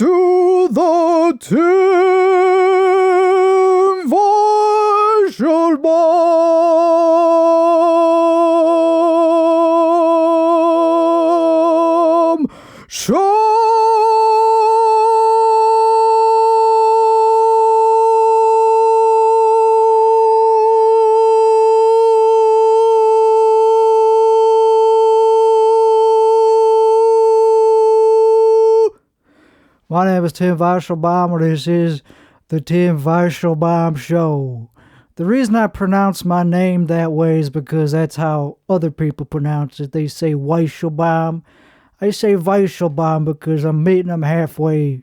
to the Tim Weisselbaum Show. My name is Tim Weisselbaum, and this is the Tim Weisselbaum Show. The reason I pronounce my name that way is because that's how other people pronounce it. They say Weisselbaum. I say Weisselbaum because I'm meeting them halfway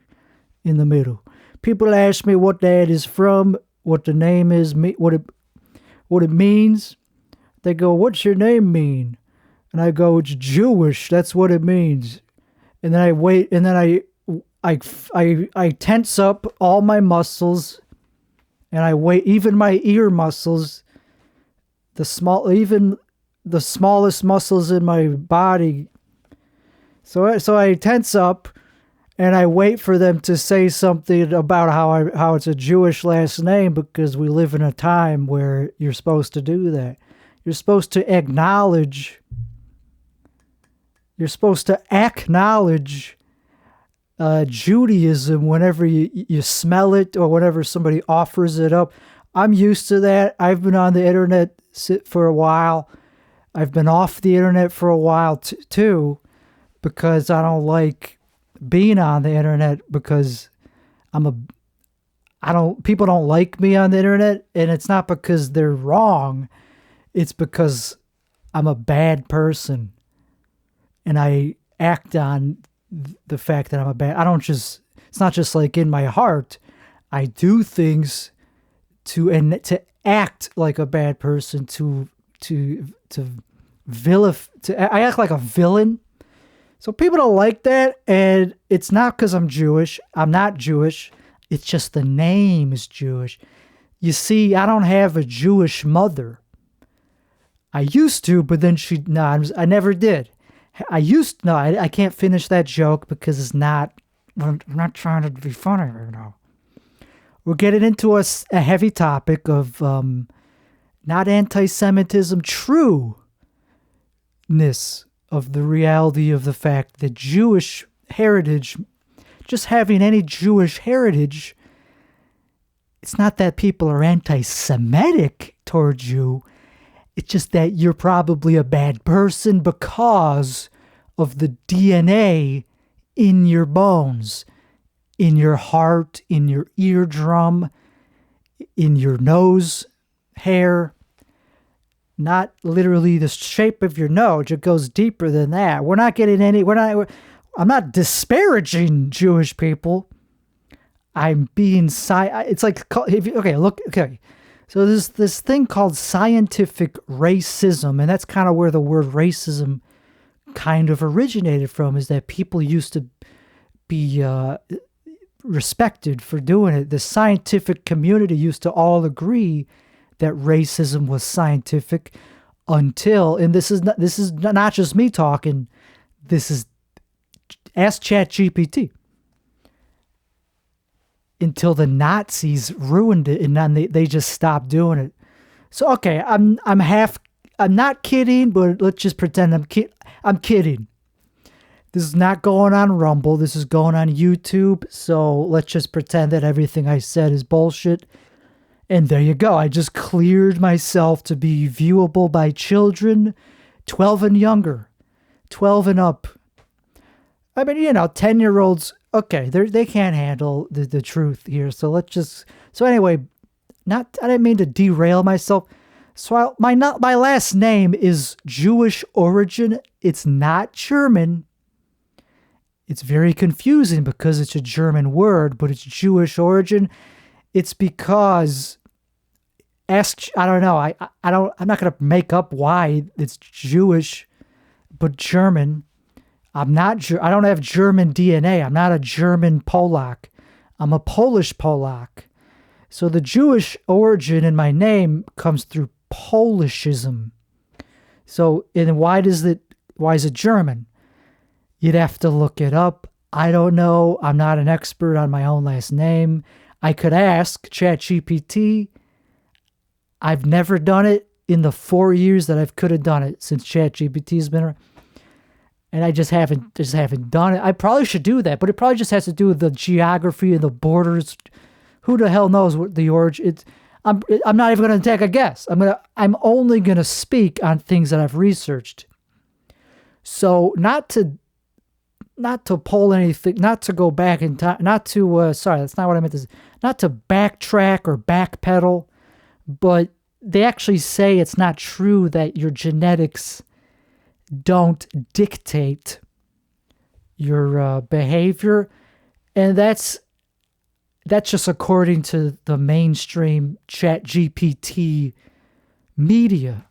in the middle. People ask me what that is from, what the name is, what it means. They go, "What's your name mean?" And I go, "It's Jewish. That's what it means." And then I wait, and then I tense up all my muscles, and I wait, even my ear muscles, even the smallest muscles in my body. So I tense up, and I wait for them to say something about how it's a Jewish last name, because we live in a time where you're supposed to do that. You're supposed to acknowledge. Judaism whenever you smell it, or whenever somebody offers it up. I'm used to that. I've been on the internet for a while. I've been off the internet for a while too, because I don't like being on the internet, because people don't like me on the internet, and it's not because they're wrong. It's because I'm a bad person, and I act on the fact that I'm it's not just like in my heart. I do things to act like a bad person, I act like a villain. So people don't like that, and it's not because I'm Jewish. I'm not Jewish. It's just the name is Jewish. You see, I don't have a Jewish mother. I used to, but then I never did. I can't finish that joke because I'm not trying to be funny right now. We're getting into a heavy topic of not anti-Semitism, trueness of the reality of the fact that Jewish heritage, just having any Jewish heritage, it's not that people are anti-Semitic towards you. It's just that you're probably a bad person because of the DNA in your bones, in your heart, in your eardrum, in your nose hair. Not literally the shape of your nose. It goes deeper than that. I'm not disparaging Jewish people. I'm being it's like, okay. So there's this thing called scientific racism, and that's kind of where the word racism kind of originated from, is that people used to be respected for doing it. The scientific community used to all agree that racism was scientific until, and this is not just me talking, ask ChatGPT. Until the Nazis ruined it, and then they just stopped doing it. So okay, I'm not kidding, but let's just pretend I'm kidding. This is not going on Rumble. This is going on YouTube. So let's just pretend that everything I said is bullshit. And there you go. I just cleared myself to be viewable by children, 12 and younger, 12 and up. I mean, 10-year-olds. Okay, they can't handle the truth here. So anyway, I didn't mean to derail myself. So my last name is Jewish origin. It's not German. It's very confusing because it's a German word, but it's Jewish origin. It's because I don't know. I'm not going to make up why it's Jewish, but German. I don't have German DNA. I'm not a German Polak. I'm a Polish Polak. So the Jewish origin in my name comes through Polishism. So, and why is it German? You'd have to look it up. I don't know. I'm not an expert on my own last name. I could ask ChatGPT. I've never done it in the 4 years that I could have done it since ChatGPT's been around. And I just haven't done it. I probably should do that, but it probably just has to do with the geography and the borders. Who the hell knows what the origin? I'm not even going to take a guess. I'm only going to speak on things that I've researched. So not to pull anything, not to go back in time, sorry, that's not what I meant to say. Not to backtrack or backpedal, but they actually say it's not true that your genetics don't dictate your behavior. And that's just according to the mainstream ChatGPT media.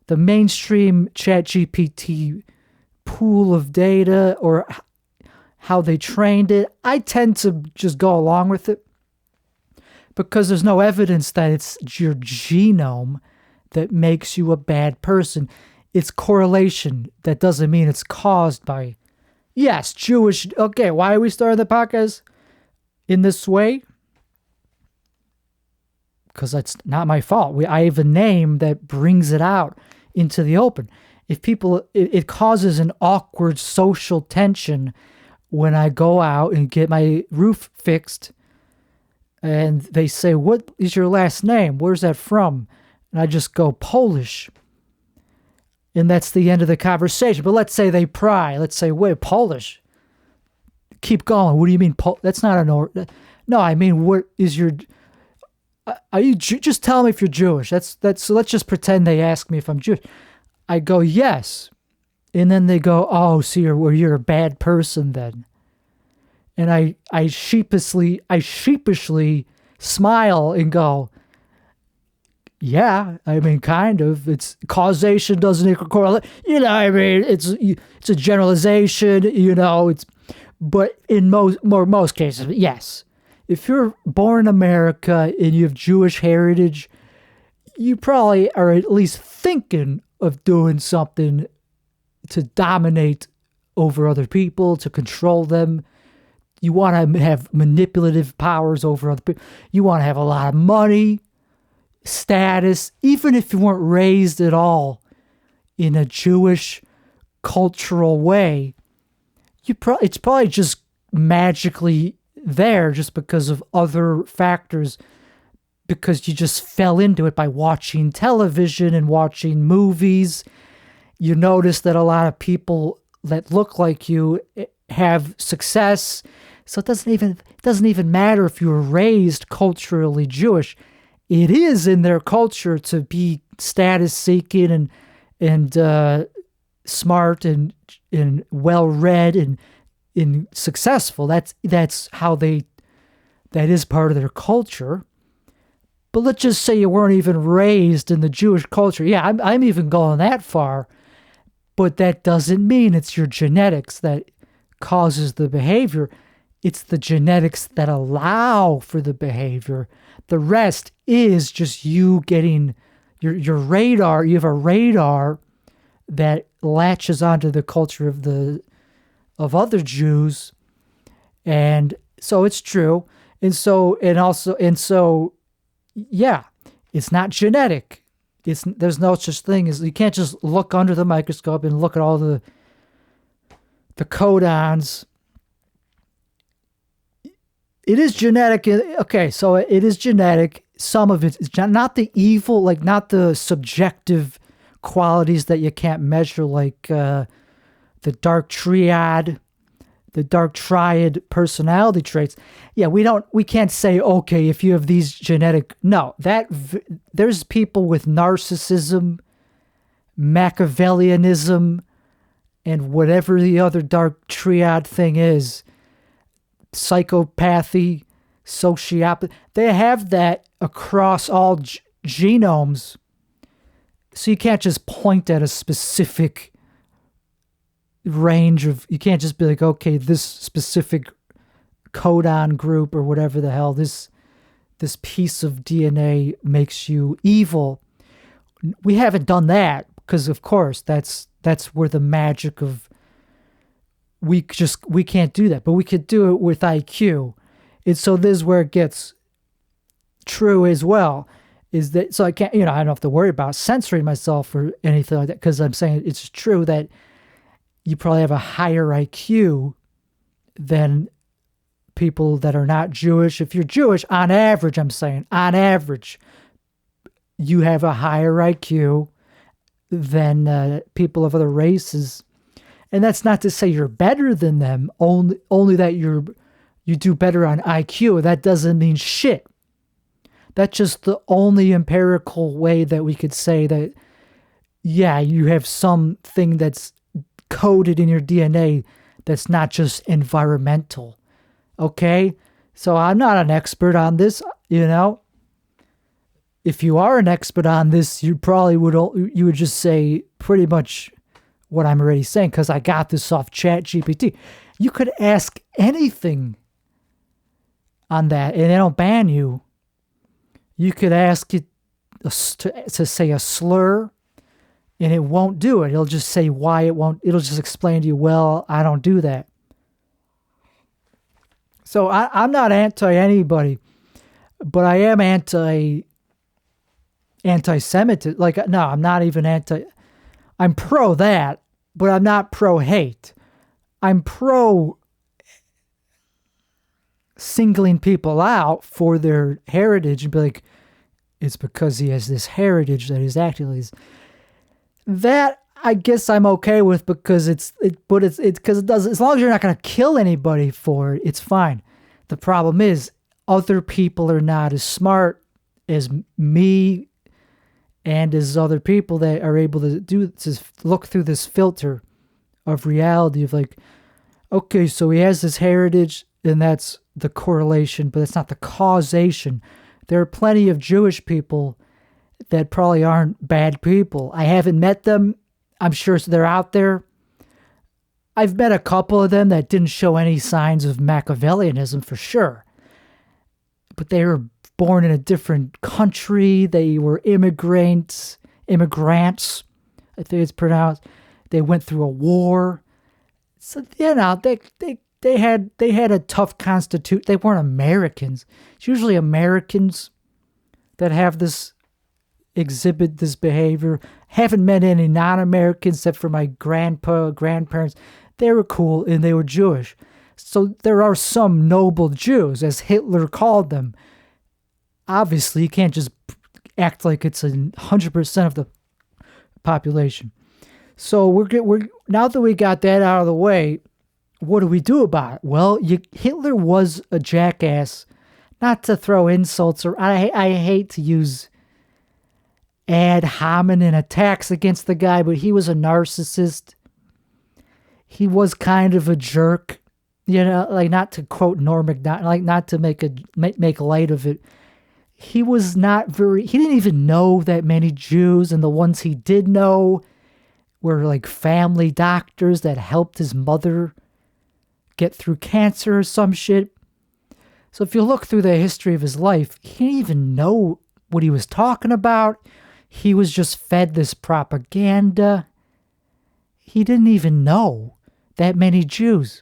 The mainstream ChatGPT pool of data, or how they trained it. I tend to just go along with it because there's no evidence that it's your genome that makes you a bad person. It's correlation. That doesn't mean it's caused by, yes, Jewish. Okay, why are we starting the podcast in this way? Because that's not my fault. I have a name that brings it out into the open. If people, it causes an awkward social tension when I go out and get my roof fixed and they say, "What is your last name? Where's that from?" And I just go, "Polish." And that's the end of the conversation. But let's say they pry. Let's say, "Wait, Polish?" Keep going. What do you mean? That's not an No, I mean, what is your... Are you just tell me if you're Jewish? So let's just pretend they ask me if I'm Jewish. I go, "Yes." And then they go, "Oh, so you're a bad person then." And I sheepishly smile and go, "Yeah, I mean, kind of. It's causation doesn't equal correlation. I mean, it's a generalization, but in most cases, yes. If you're born in America and you have Jewish heritage, you probably are at least thinking of doing something to dominate over other people, to control them. You want to have manipulative powers over other people. You want to have a lot of money, status, even if you weren't raised at all in a Jewish cultural way. It's probably just magically there just because of other factors, because you just fell into it by watching television and watching movies. You notice that a lot of people that look like you have success. So it doesn't even matter if you were raised culturally Jewish. It is in their culture to be status seeking and smart and well read and successful. That's how that is part of their culture. But let's just say you weren't even raised in the Jewish culture. Yeah, I'm even going that far. But that doesn't mean it's your genetics that causes the behavior. It's the genetics that allow for the behavior. The rest is just you getting your radar. You have a radar that latches onto the culture of other Jews. And so it's true. And so yeah, it's not genetic. There's no such thing as, you can't just look under the microscope and look at all the codons. It is genetic. Okay, so it is genetic. Some of it is not the evil, like not the subjective qualities that you can't measure, like the dark triad personality traits. Yeah, we can't say, okay, if you have these genetic, no, there's people with narcissism, Machiavellianism, and whatever the other dark triad thing is, psychopathy, sociopathy, they have that across all genomes. So you can't just point at a specific range of, you can't just be like, okay, this specific codon group or whatever the hell, this piece of DNA makes you evil. We haven't done that because, of course, that's where the magic of we can't do that, but we could do it with IQ. And so this is where it gets true as well, is that, so I can't, I don't have to worry about censoring myself or anything like that, because I'm saying it's true that you probably have a higher IQ than people that are not Jewish. If you're Jewish, on average, you have a higher IQ than people of other races. And that's not to say you're better than them, only that you do better on IQ. That doesn't mean shit. That's just the only empirical way that we could say that, yeah, you have something that's coded in your DNA that's not just environmental. Okay? So I'm not an expert on this, If you are an expert on this, you probably would just say pretty much what I'm already saying, because I got this off Chat GPT. You could ask anything on that, and they don't ban you. You could ask it to say a slur, and it won't do it. It'll just say why it won't. It'll just explain to you, well, I don't do that. So I'm not anti anybody, but I am anti-Semitism. Like, no, I'm not even I'm pro that, but I'm not pro hate. I'm pro singling people out for their heritage and be like, it's because he has this heritage that he's acting like this. That I guess I'm okay with, because it's because it does, as long as you're not going to kill anybody for it, it's fine. The problem is other people are not as smart as me and as other people that are able to look through this filter of reality of like, okay, so he has this heritage and that's the correlation, but it's not the causation. There are plenty of Jewish people that probably aren't bad people. I haven't met them. I'm sure they're out there. I've met a couple of them that didn't show any signs of Machiavellianism for sure. But they were born in a different country. They were immigrants, I think it's pronounced. They went through a war. So, they had a tough constitution. They weren't Americans. It's usually Americans that exhibit this behavior. Haven't met any non-Americans except for my grandparents. They were cool and they were Jewish. So there are some noble Jews, as Hitler called them. Obviously, you can't just act like it's 100% of the population. So we're now that we got that out of the way, what do we do about it? Well, Hitler was a jackass. Not to throw insults, or I hate to use ad hominem attacks against the guy, but he was a narcissist. He was kind of a jerk, like, not to quote Norm Macdonald, like, not to make light of it. He didn't even know that many Jews, and the ones he did know were like family doctors that helped his mother get through cancer or some shit. So if you look through the history of his life, he didn't even know what he was talking about. He was just fed this propaganda. He didn't even know that many Jews.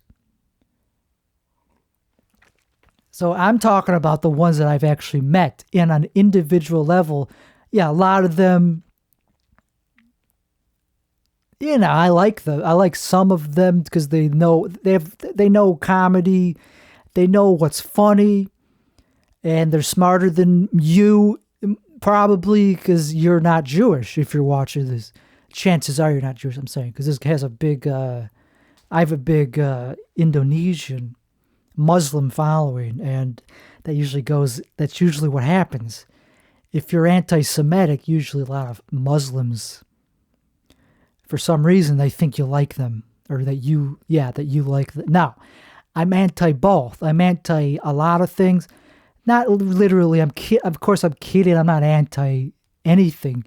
So I'm talking about the ones that I've actually met, and on an individual level, yeah, a lot of them, I like some of them because they know comedy, they know what's funny, and they're smarter than you, probably because you're not Jewish. If you're watching this, chances are you're not Jewish. I'm saying, because this has a big, I have a big Indonesian Muslim following, and that's usually what happens. If you're anti-Semitic, usually a lot of Muslims, for some reason, they think you like them, or that you like them. Now, I'm anti both. I'm anti a lot of things. Not literally, of course I'm kidding. I'm not anti anything.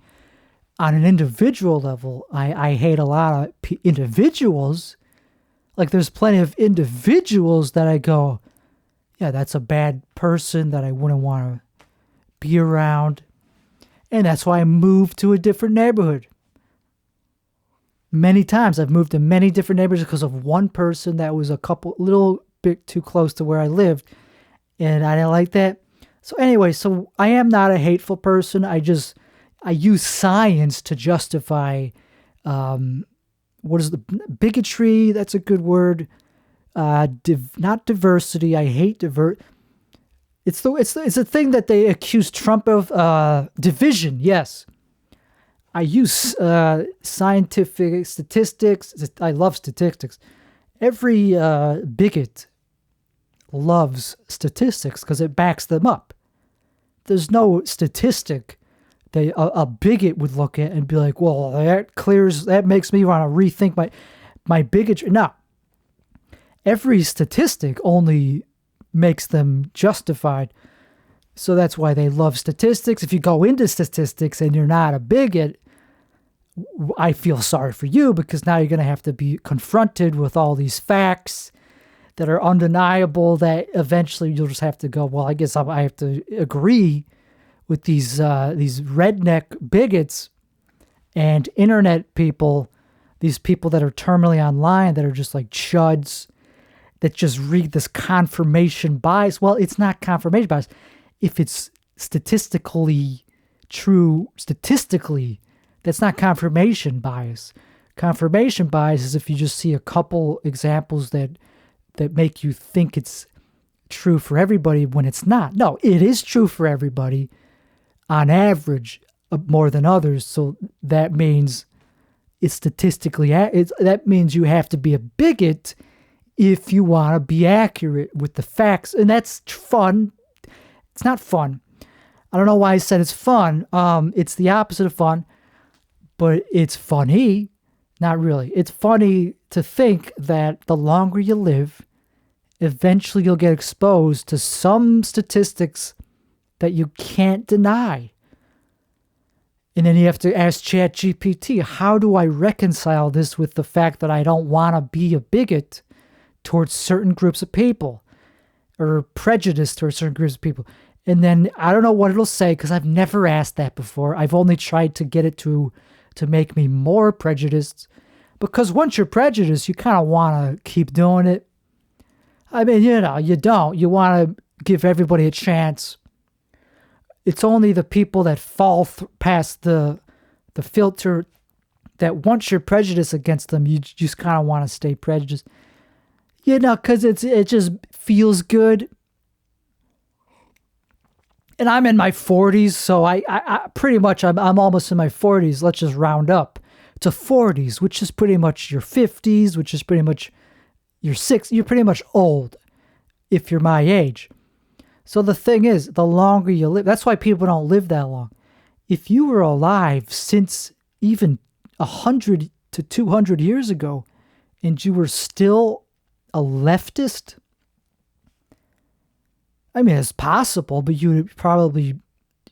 On an individual level, I hate a lot of individuals. Like, there's plenty of individuals that I go, yeah, that's a bad person that I wouldn't want to be around. And that's why I moved to a different neighborhood. Many times I've moved to many different neighborhoods because of one person that was a little bit too close to where I lived, and I didn't like that. So anyway, so I am not a hateful person. I use science to justify, what is the bigotry? That's a good word. Not diversity. I hate It's a thing that they accuse Trump of, division. Yes. I use scientific statistics. I love statistics. Every bigot loves statistics because it backs them up. There's no statistic that a bigot would look at and be like, well, that makes me want to rethink my bigotry. No. Every statistic only makes them justified. So that's why they love statistics. If you go into statistics and you're not a bigot, I feel sorry for you, because now you're going to have to be confronted with all these facts that are undeniable, that eventually you'll just have to go, well, I guess I have to agree with these redneck bigots and internet people, these people that are terminally online that are just like chuds that just read this confirmation bias. Well, it's not confirmation bias. If it's statistically true, that's not confirmation bias. Confirmation bias is if you just see a couple examples that make you think it's true for everybody when it's not. No, it is true for everybody on average, more than others. So that means it's statistically, that means you have to be a bigot if you want to be accurate with the facts. And that's fun. It's not fun. I don't know why I said it's fun. It's the opposite of fun, but it's funny. Not really. It's funny to think that the longer you live, eventually you'll get exposed to some statistics that you can't deny. And then you have to ask ChatGPT, how do I reconcile this with the fact that I don't want to be a bigot towards certain groups of people, or prejudice towards certain groups of people? And then I don't know what it'll say, because I've never asked that before. I've only tried to get it to make me more prejudiced, because once you're prejudiced, you kind of want to keep doing it. I mean, you don't. You want to give everybody a chance. It's only the people that fall past the filter that once you're prejudiced against them, you just kind of want to stay prejudiced. Because it just feels good. And I'm in my 40s, so I pretty much, I'm almost in my 40s. Let's just round up to 40s, which is pretty much your 50s, which is pretty much your 60s. You're pretty much old if you're my age. So the thing is, the longer you live, that's why people don't live that long. If you were alive since even 100 to 200 years ago, and you were still a leftist, I mean, it's possible, but you're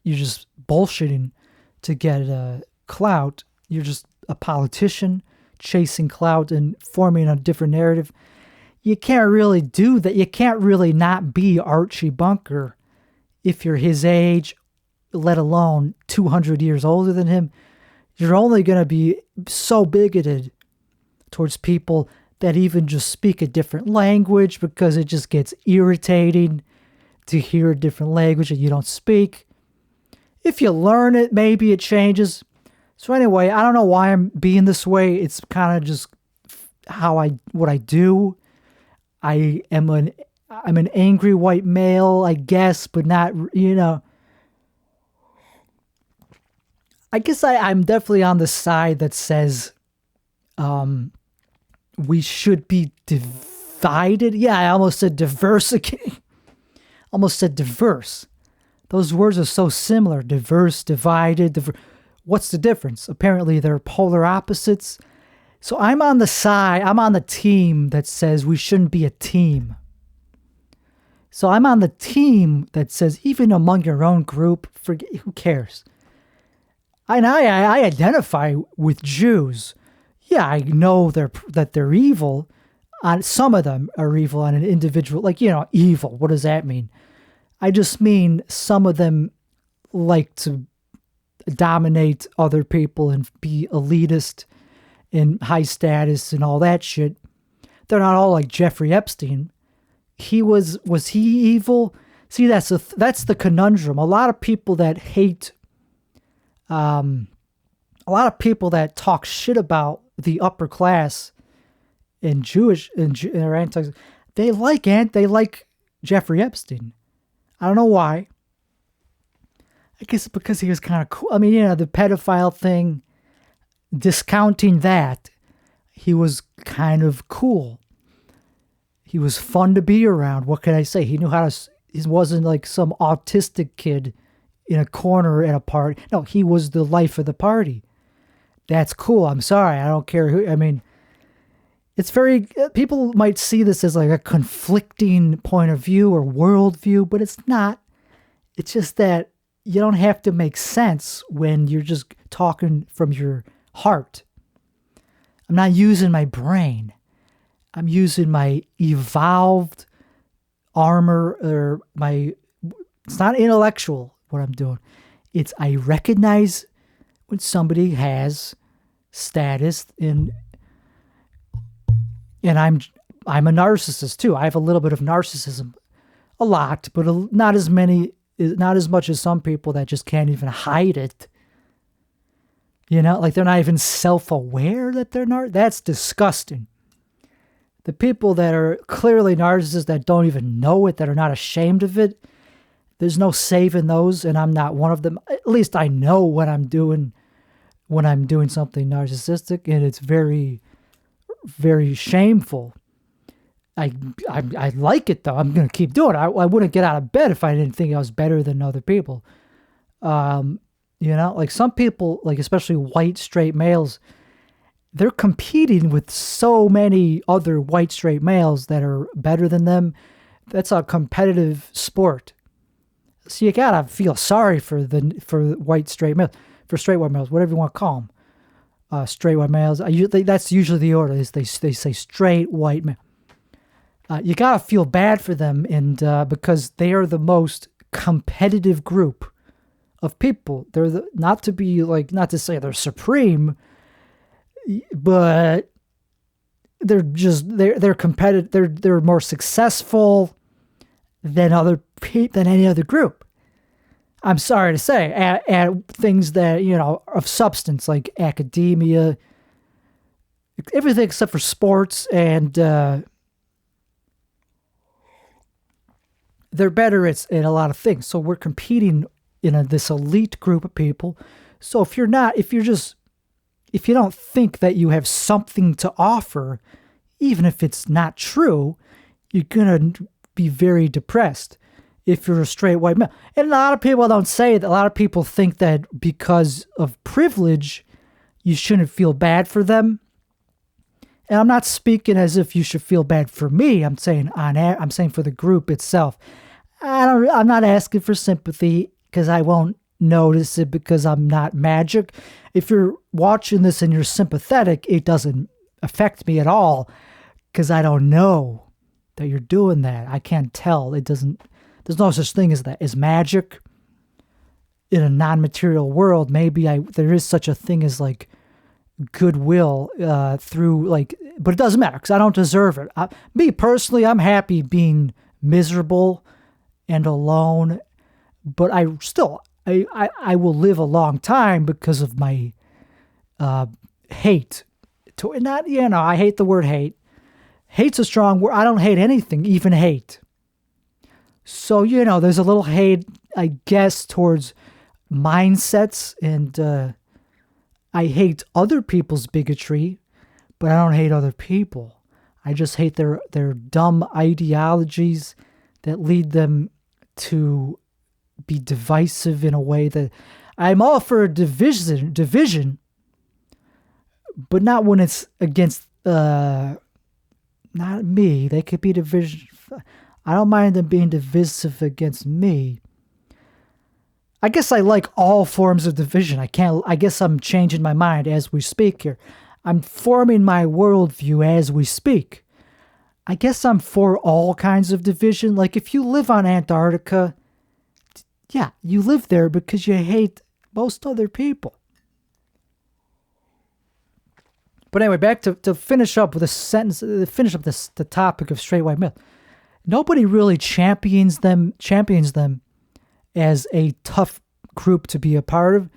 just bullshitting to get clout. You're just a politician chasing clout and forming a different narrative. You can't really do that. You can't really not be Archie Bunker if you're his age, let alone 200 years older than him. You're only going to be so bigoted towards people that even just speak a different language, because it just gets irritating to hear a different language that you don't speak. If you learn it, maybe it changes. So anyway, I don't know why I'm being this way. It's kind of just what I do. I'm an angry white male, I guess, but not, I guess I'm definitely on the side that says we should be divided. Yeah, I almost said diverse again. Almost said diverse. Those words are so similar. Diverse, divided. What's the difference? Apparently they're polar opposites. So I'm on the team that says we shouldn't be a team. So I'm on the team that says even among your own group, who cares? And I identify with Jews. Yeah, I know that they're evil. Some of them are evil on an individual, evil. What does that mean? I just mean some of them like to dominate other people and be elitist and high status and all that shit. They're not all like Jeffrey Epstein. Was he evil? See, that's the conundrum. A lot of people that hate, a lot of people that talk shit about the upper class and Jewish and are anti, they like Jeffrey Epstein. I don't know why. I guess because he was kind of cool. I mean, the pedophile thing, discounting that, he was kind of cool. He was fun to be around. What can I say? He knew how to, he wasn't like some autistic kid in a corner at a party. No, he was the life of the party. That's cool. I'm sorry. I don't care who, I mean, it's very, people might see this as like a conflicting point of view or worldview, but it's not. It's just that you don't have to make sense when you're just talking from your heart. I'm not using my brain. I'm using my evolved armor or it's not intellectual what I'm doing. It's I recognize when somebody has status and I'm a narcissist too. I have a little bit of narcissism, a lot, but not as much as some people that just can't even hide it. Like they're not even self-aware that they're that's disgusting. The people that are clearly narcissists that don't even know it, that are not ashamed of it, there's no saving those, and I'm not one of them. At least I know what I'm doing when I'm doing something narcissistic, and it's very, very shameful. I like it though. I'm going to keep doing it. I wouldn't get out of bed if I didn't think I was better than other people. Like some people, like especially white straight males, they're competing with so many other white straight males that are better than them. That's a competitive sport. So you gotta feel sorry for white straight males, for straight white males, whatever you want to call them. Straight white males. That's usually the order. They say straight white male. You gotta feel bad for them, and because they are the most competitive group of people. They're not to say they're supreme, but they're competitive. They're more successful than any other group. I'm sorry to say, at things that of substance like academia, everything except for sports, and they're better at a lot of things. So we're competing in this elite group of people. So if you don't think that you have something to offer, even if it's not true, you're going to be very depressed if you're a straight white male. And a lot of people don't say that. A lot of people think that because of privilege, you shouldn't feel bad for them. And I'm not speaking as if you should feel bad for me. I'm saying for the group itself. I'm not asking for sympathy because I won't notice it because I'm not magic. If you're watching this and you're sympathetic, it doesn't affect me at all because I don't know that you're doing that. I can't tell. It doesn't. There's no such thing as that. As magic in a non-material world, maybe there is such a thing as like goodwill through like, but it doesn't matter because I don't deserve it. Me personally, I'm happy being miserable and alone, but I will live a long time because of my hate. I hate the word hate. Hate's a strong word. I don't hate anything, even hate. So, there's a little hate, I guess, towards mindsets, and I hate other people's bigotry, but I don't hate other people. I just hate their dumb ideologies that lead them to be divisive in a way that I'm all for division, but not when it's against not me. They could be division. I don't mind them being divisive against me. I guess I like all forms of division. I guess I'm changing my mind as we speak here. I'm forming my worldview as we speak. I guess I'm for all kinds of division. Like if you live on Antarctica, yeah, you live there because you hate most other people. But anyway, back to finish up with a sentence, finish up the topic of straight white male. Nobody really champions them as a tough group to be a part of.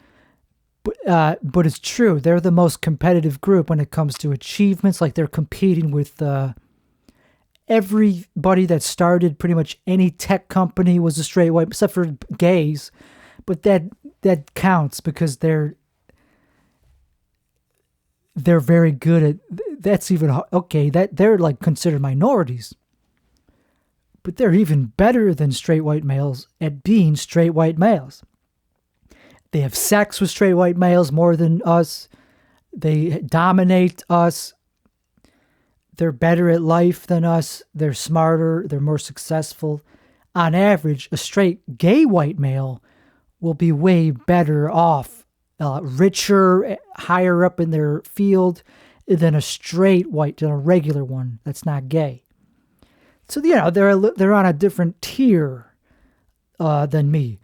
But it's true. They're the most competitive group when it comes to achievements. Like they're competing with everybody that started pretty much any tech company was a straight white, except for gays. But that counts because they're very good at. That's even okay. That they're like considered minorities. But they're even better than straight white males at being straight white males. They have sex with straight white males more than us. They dominate us. They're better at life than us. They're smarter. They're more successful. On average, a straight gay white male will be way better off, richer, higher up in their field than a regular one that's not gay. So, they're on a different tier than me.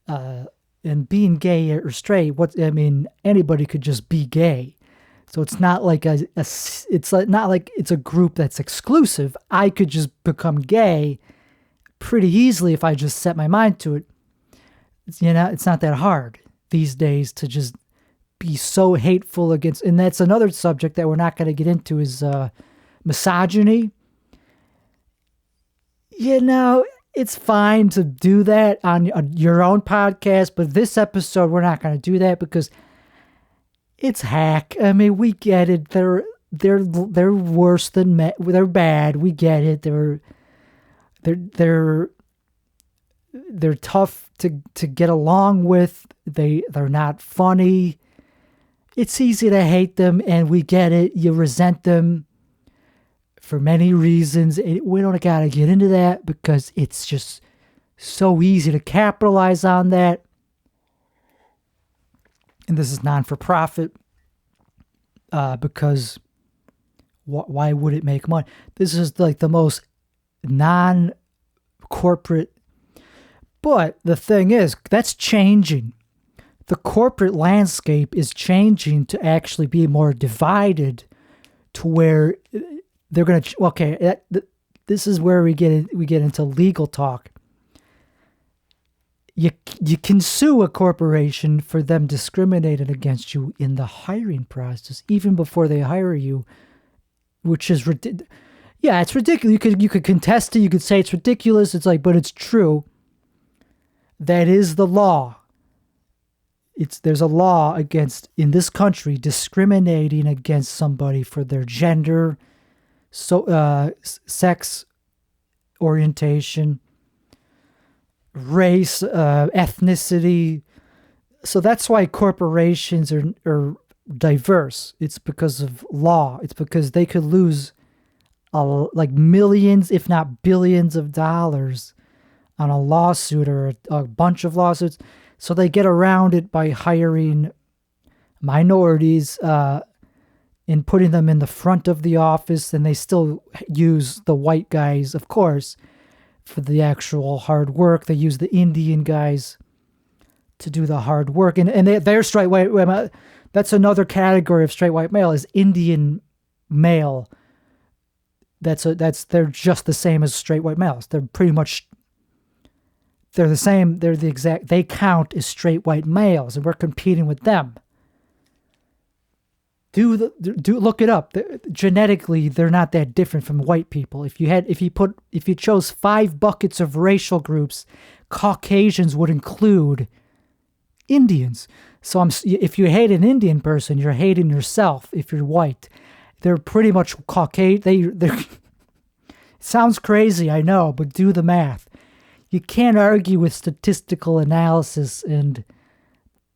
And being gay or straight, anybody could just be gay. So it's not like not like it's a group that's exclusive. I could just become gay pretty easily if I just set my mind to it. It's not that hard these days to just be so hateful against, and that's another subject that we're not going to get into is misogyny. It's fine to do that on your own podcast, but this episode, we're not going to do that because it's hack. I mean, we get it. They're worse than men. They're bad. We get it. They're tough to get along with. They're not funny. It's easy to hate them, and we get it. You resent them for many reasons. We don't got to get into that because it's just so easy to capitalize on that. And this is non-for-profit because why would it make money? This is like the most non-corporate. But the thing is, that's changing. The corporate landscape is changing to actually be more divided to where they're going to, this is where we get into legal talk. You can sue a corporation for them discriminating against you in the hiring process, even before they hire you, which is ridiculous. Yeah, it's ridiculous. You could contest it. You could say it's ridiculous. It's like, but it's true. That is the law. There's a law against, in this country, discriminating against somebody for their gender, sex orientation, race, ethnicity. So that's why corporations are diverse. It's because of law. It's because they could lose like millions, if not billions of dollars on a lawsuit or a bunch of lawsuits. So they get around it by hiring minorities and putting them in the front of the office, and they still use the white guys, of course, for the actual hard work. They use the Indian guys to do the hard work, and they're straight white. That's another category of straight white male is Indian male. They're just the same as straight white males. They're pretty much. They're the same. They're the exact. They count as straight white males, and we're competing with them. Look it up. Genetically, they're not that different from white people. If you chose 5 buckets of racial groups, Caucasians would include Indians. So if you hate an Indian person, you're hating yourself. If you're white, they're pretty much Caucasian. They're sounds crazy, I know, but do the math. You can't argue with statistical analysis, and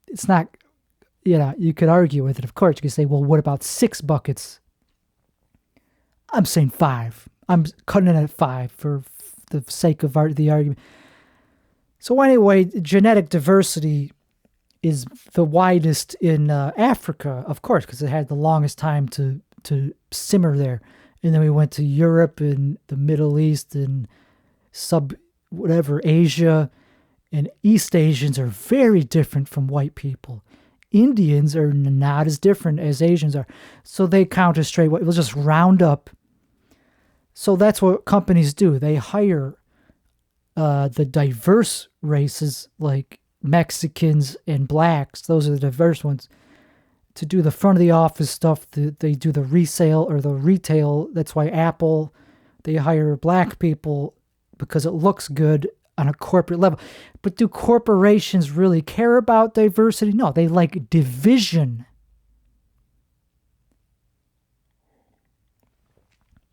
it's not. You could argue with it, of course. You could say, well, what about 6 buckets? I'm saying 5. I'm cutting it at 5 for the sake of the argument. So anyway, genetic diversity is the widest in Africa, of course, because it had the longest time to simmer there. And then we went to Europe and the Middle East and Asia. And East Asians are very different from white people. Indians are not as different as Asians are. So they count as straight white. We'll just round up. So that's what companies do. They hire the diverse races like Mexicans and blacks. Those are the diverse ones. To do the front of the office stuff, they do the resale or the retail. That's why Apple, they hire black people because it looks good on a corporate level. But do corporations really care about diversity? No, they like division.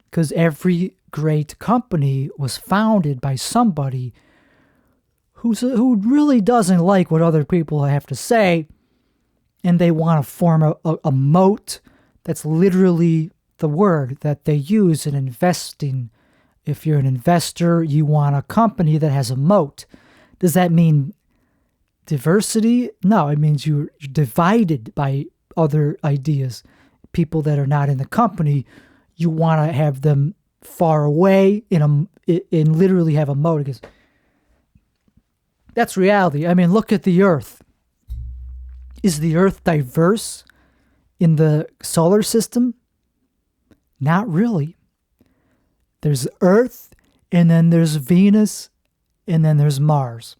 Because every great company was founded by somebody who really doesn't like what other people have to say, and they want to form a moat. That's literally the word that they use in investing. If you're an investor, you want a company that has a moat. Does that mean diversity? No, it means you're divided by other ideas. People that are not in the company, you want to have them far away and literally have a moat against. That's reality. I mean, look at the Earth. Is the Earth diverse in the solar system? Not really. There's Earth, and then there's Venus, and then there's Mars.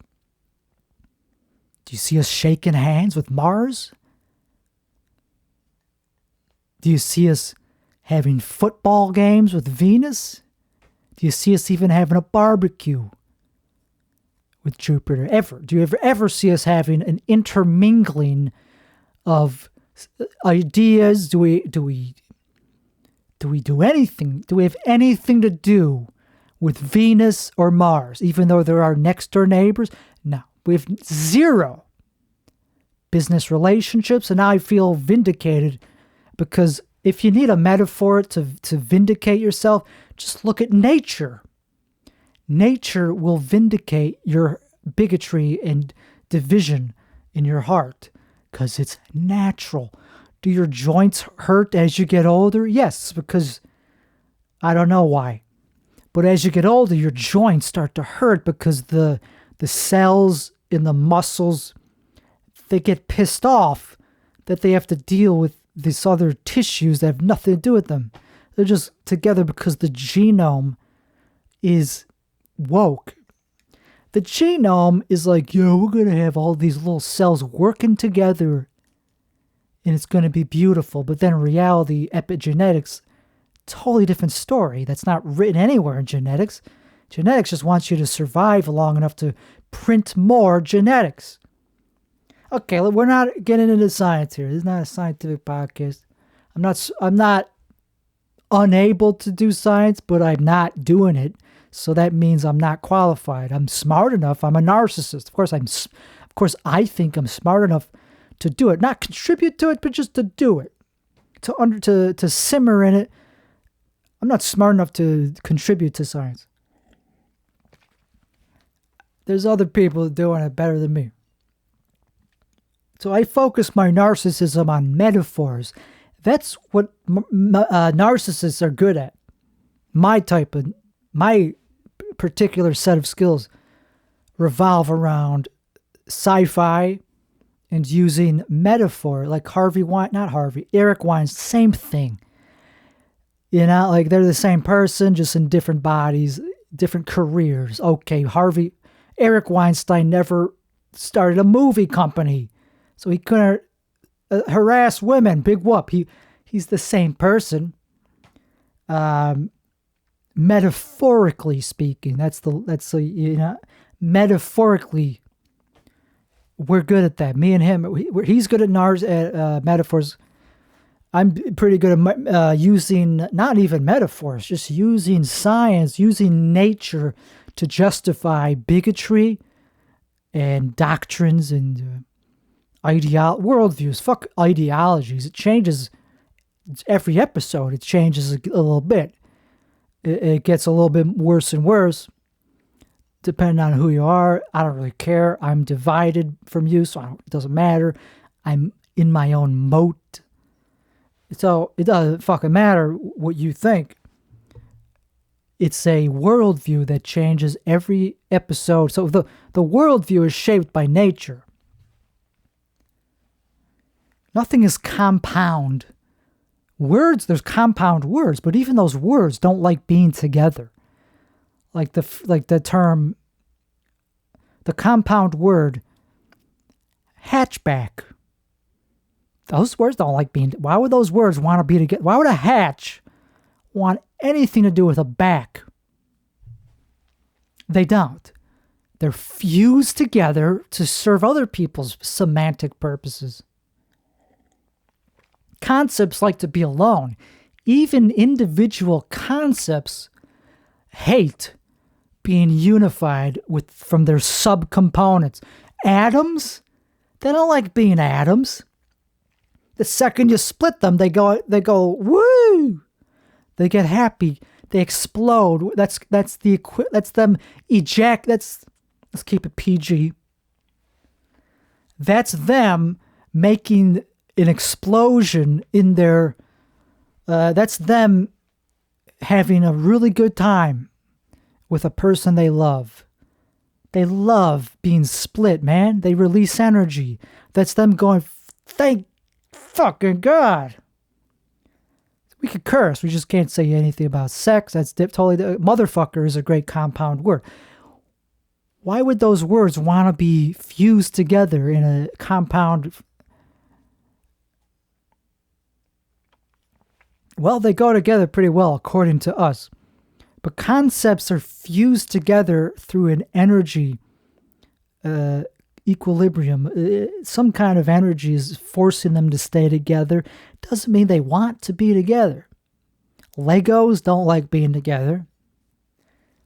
Do you see us shaking hands with Mars? Do you see us having football games with Venus? Do you see us even having a barbecue with Jupiter? Ever? Do you ever see us having an intermingling of ideas? Do we do anything? Do we have anything to do with Venus or Mars, even though they're our next door neighbors? No, we have zero business relationships, and now I feel vindicated because if you need a metaphor to vindicate yourself, just look at nature. Nature will vindicate your bigotry and division in your heart because it's natural. Do your joints hurt as you get older? Yes, because I don't know why. But as you get older, your joints start to hurt because the cells in the muscles, they get pissed off that they have to deal with these other tissues that have nothing to do with them. They're just together because the genome is woke. The genome is like, we're going to have all these little cells working together and it's going to be beautiful. But then in reality, epigenetics, totally different story. That's not written anywhere in genetics. Genetics just wants you to survive long enough to print more genetics. Okay, we're not getting into science here. This is not a scientific podcast. I'm not unable to do science, but I'm not doing it. So that means I'm not qualified. I'm smart enough. I'm a narcissist. Of course, I think I'm smart enough to do it, not contribute to it, but just to do it, to simmer in it. I'm not smart enough to contribute to science. There's other people doing it better than me. So I focus my narcissism on metaphors. That's what narcissists are good at. My particular set of skills revolve around sci-fi and using metaphor, like Eric Weinstein, same thing. Like they're the same person, just in different bodies, different careers. Okay, Eric Weinstein never started a movie company. So he couldn't harass women. Big whoop. He's the same person. Metaphorically speaking, metaphorically, we're good at that. Me and him, he's good at metaphors. I'm pretty good at using not even metaphors, just using science, using nature to justify bigotry and doctrines and worldviews. Fuck ideologies. It changes every episode. It changes a little bit. It gets a little bit worse and worse depending on who you are. I don't really care. I'm divided from you, so it doesn't matter. I'm in my own moat. So it doesn't fucking matter what you think. It's a worldview that changes every episode. So the worldview is shaped by nature. Nothing is compound. Words, there's compound words, but even those words don't like being together. Like the term, the compound word, hatchback. Those words don't like being, why would those words want to be together? Why would a hatch want anything to do with a back? They don't. They're fused together to serve other people's semantic purposes. Concepts like to be alone. Even individual concepts hate being unified from their subcomponents. Atoms, they don't like being atoms. The second you split them, they go woo. They get happy. They explode. Let's keep it PG. That's them making an explosion in their, that's them having a really good time with a person they love. They love being split, man. They release energy. That's them going, thank fucking God. We could curse. We just can't say anything about sex. That's totally, motherfucker is a great compound word. Why would those words want to be fused together in a compound? Well, they go together pretty well, according to us. But concepts are fused together through an energy equilibrium. Some kind of energy is forcing them to stay together. Doesn't mean they want to be together. Legos don't like being together.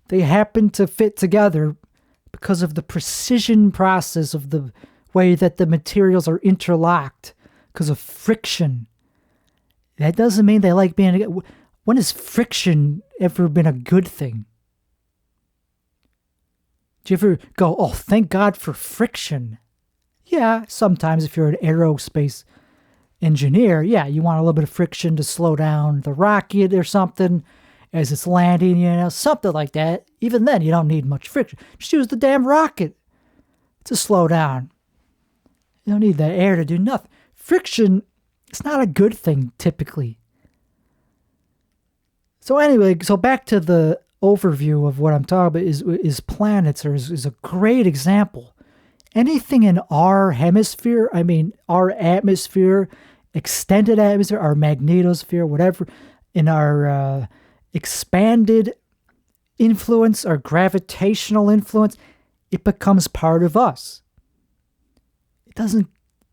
They happen to fit together because of the precision process of the way that the materials are interlocked, because of friction. That doesn't mean they like being together. When has friction ever been a good thing? Do you ever go, oh, thank God for friction? Yeah, sometimes if you're an aerospace engineer, yeah, you want a little bit of friction to slow down the rocket or something as it's landing, something like that. Even then, you don't need much friction. Just use the damn rocket to slow down. You don't need the air to do nothing. Friction, it's not a good thing, typically. So anyway, back to the overview of what I'm talking about is planets, or is a great example. Anything in our hemisphere, our atmosphere, extended atmosphere, our magnetosphere, whatever, in our expanded influence, our gravitational influence, it becomes part of us.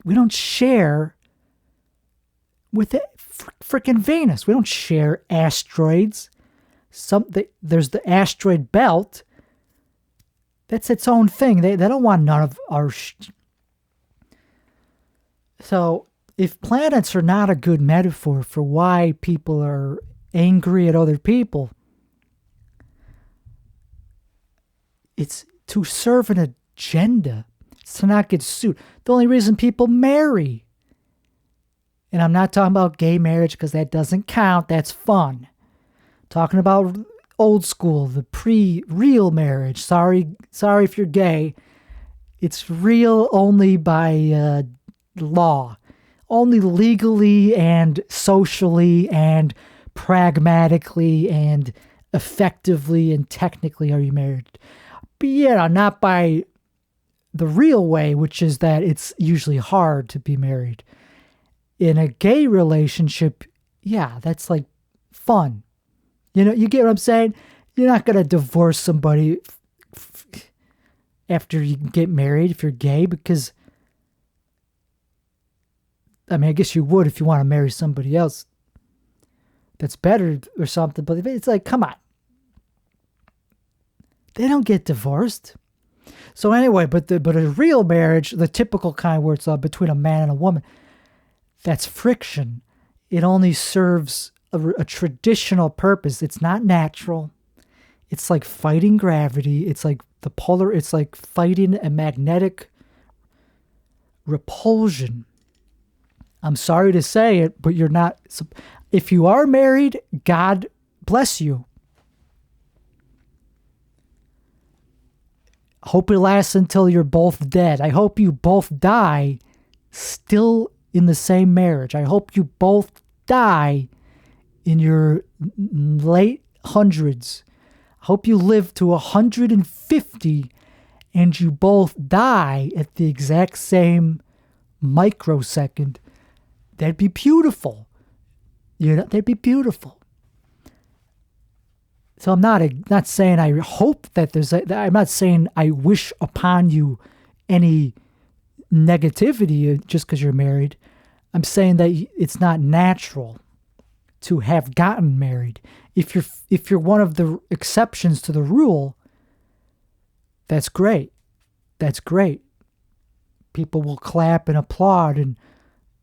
We don't share with frickin' Venus. We don't share asteroids. There's the asteroid belt. That's its own thing. They don't want none of our So if planets are not a good metaphor for why people are angry at other people, it's to serve an agenda. It's to not get sued. The only reason people marry, and I'm not talking about gay marriage because that doesn't count. That's fun. Talking about old school, the pre-real marriage. Sorry if you're gay. It's real only by law. Only legally and socially and pragmatically and effectively and technically are you married. But not by the real way, which is that it's usually hard to be married. In a gay relationship, yeah, that's like fun. You get what I'm saying? You're not going to divorce somebody after you get married if you're gay, because, I guess you would if you want to marry somebody else that's better or something, but it's like, come on. They don't get divorced. So anyway, but a real marriage, the typical kind where it's between a man and a woman, that's friction. It only serves a traditional purpose. It's not natural. It's like fighting gravity. It's like it's like fighting a magnetic repulsion. I'm sorry to say it, but you're not. If you are married, God bless you. Hope it lasts until you're both dead. I hope you both die still in the same marriage. I hope you both die in your late hundreds. I hope you live to 150 and you both die at the exact same microsecond. That'd be beautiful. That'd be beautiful. So I'm not saying I hope that I'm not saying I wish upon you any negativity just because you're married. I'm saying that it's not natural to have gotten married. If you're one of the exceptions to the rule, that's great. That's great. People will clap and applaud and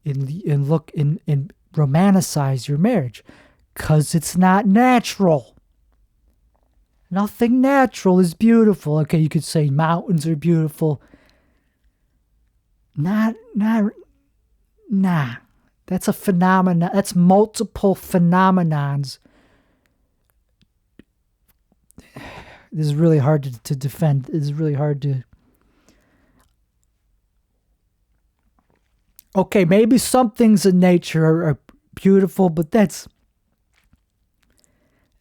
look and romanticize your marriage because it's not natural. Nothing natural is beautiful. Okay, you could say mountains are beautiful. Nah. That's a phenomenon. That's multiple phenomenons. This is really hard to defend. This is really hard to... Okay, maybe some things in nature are beautiful, but it's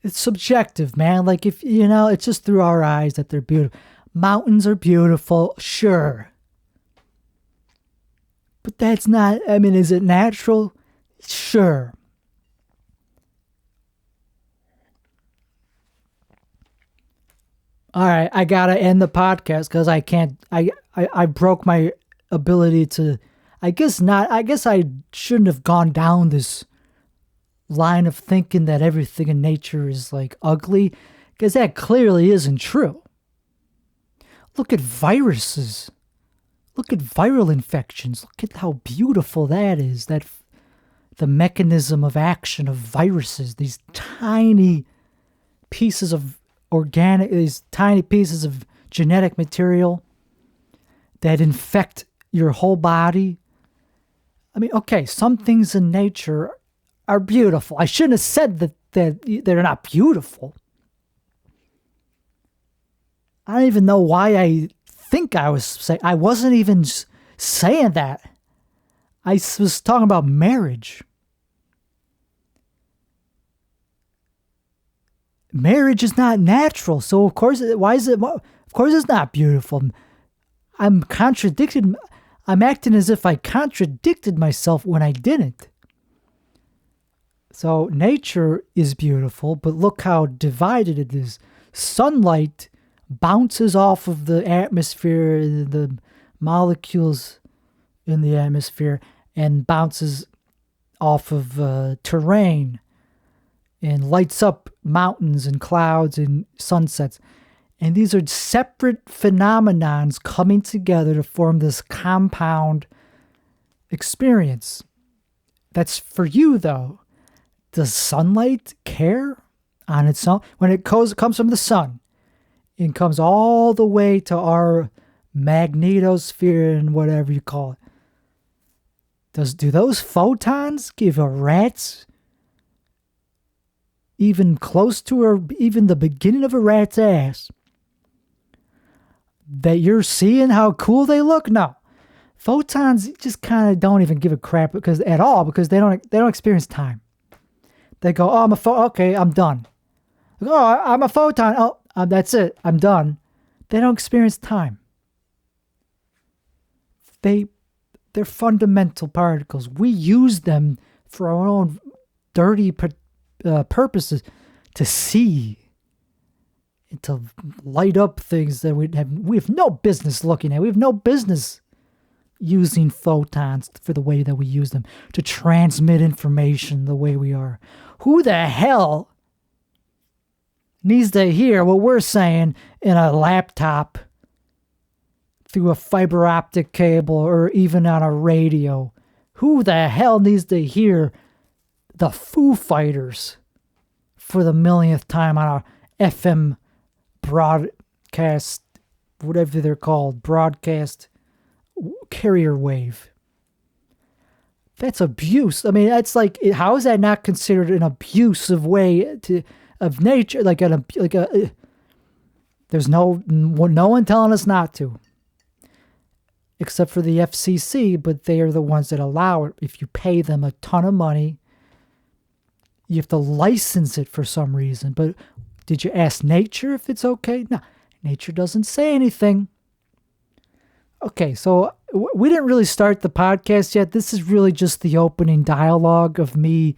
subjective, man. Like, if, it's just through our eyes that they're beautiful. Mountains are beautiful, sure. But that's not, is it natural? Sure. All right, I gotta end the podcast because I can't, I broke my ability to, I guess I shouldn't have gone down this line of thinking that everything in nature is like ugly, because that clearly isn't true. Look at viruses. Look at viral infections. Look at how beautiful that is. That the mechanism of action of viruses, these tiny pieces of these tiny pieces of genetic material that infect your whole body. Okay, some things in nature are beautiful. I shouldn't have said that they're not beautiful. I don't even know why I think I was saying. I wasn't even saying that. I was talking about marriage. Marriage is not natural, so of course, why is it? Of course, it's not beautiful. I'm contradicted. I'm acting as if I contradicted myself when I didn't. So nature is beautiful, but look how divided it is. Sunlight bounces off of the atmosphere, the molecules in the atmosphere, and bounces off of terrain and lights up mountains and clouds and sunsets. And these are separate phenomenons coming together to form this compound experience. That's for you, though. Does sunlight care on its own? When it comes from the sun, it comes all the way to our magnetosphere and whatever you call it. Do those photons give a rat's even close to, or even the beginning of a rat's ass, that you're seeing how cool they look? No. Photons just kind of don't even give a crap because they don't experience time. They go, oh, okay, I'm done. Oh, I'm a photon. Oh, that's it. I'm done. They don't experience time. They're fundamental particles. We use them for our own dirty purposes, to see and to light up things that we have no business looking at. We have no business using photons for the way that we use them to transmit information the way we are. Who the hell needs to hear what we're saying in a laptop through a fiber optic cable or even on a radio? Who the hell needs to hear the Foo Fighters for the millionth time on a FM broadcast, whatever they're called, broadcast carrier wave? That's abuse. That's like, how is that not considered an abusive way of nature? There's no one telling us not to. except for the FCC, but they are the ones that allow it. If you pay them a ton of money, you have to license it for some reason. But did you ask nature if it's okay? No, nature doesn't say anything. Okay, so we didn't really start the podcast yet. This is really just the opening dialogue of me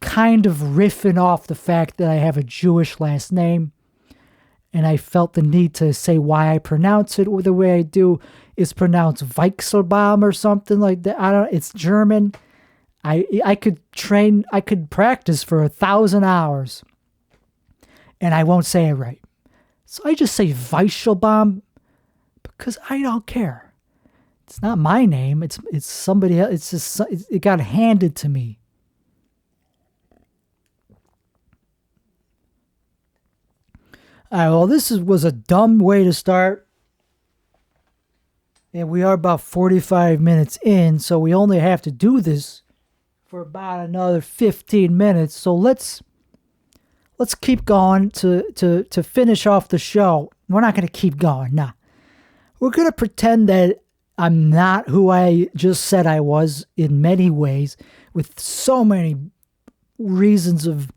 kind of riffing off the fact that I have a Jewish last name. And I felt the need to say why I pronounce it the way I do. It's pronounced Weichselbaum or something like that. I don't. It's German. I could practice for 1,000 hours, and I won't say it right. So I just say Weichselbaum because I don't care. It's not my name. It's somebody else. It's just it got handed to me. All right, well, this was a dumb way to start. And we are about 45 minutes in, so we only have to do this for about another 15 minutes. So let's keep going to finish off the show. We're not going to keep going, nah. We're going to pretend that I'm not who I just said I was in many ways, with so many reasons of...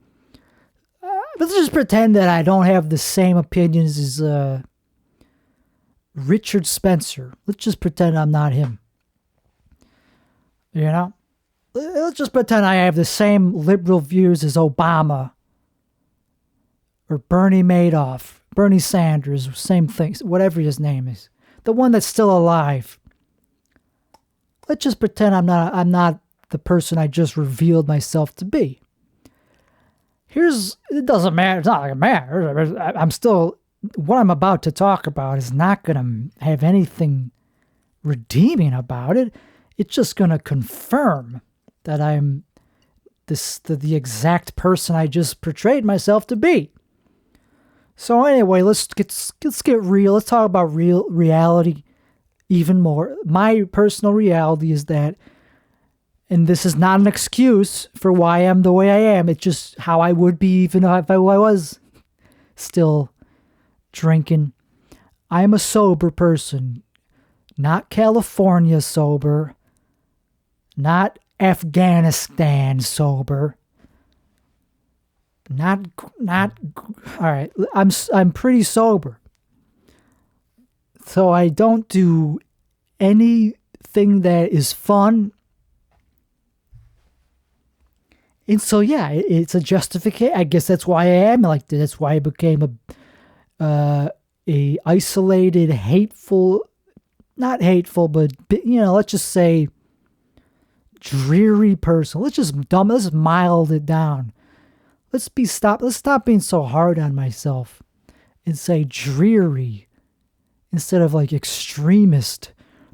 let's just pretend that I don't have the same opinions as Richard Spencer. Let's just pretend I'm not him. You know? Let's just pretend I have the same liberal views as Obama or Bernie Madoff, Bernie Sanders, same thing, whatever his name is. The one that's still alive. Let's just pretend I'm not the person I just revealed myself to be. It doesn't matter. It's not like it matters. I'm still, what I'm about to talk about is not going to have anything redeeming about it. It's just going to confirm that I'm the exact person I just portrayed myself to be. So anyway, let's get real. Let's talk about reality even more. My personal reality is that, and this is not an excuse for why I'm the way I am. It's just how I would be even if I was still drinking. I am a sober person. Not California sober. Not Afghanistan sober. Not all right. I'm pretty sober. So I don't do anything that is fun. And so, yeah, it's a justification. I guess that's why I am like this. That's why I became a isolated, hateful, not hateful, but, let's just say dreary person. Let's mild it down. Let's stop being so hard on myself and say dreary instead of like extremist.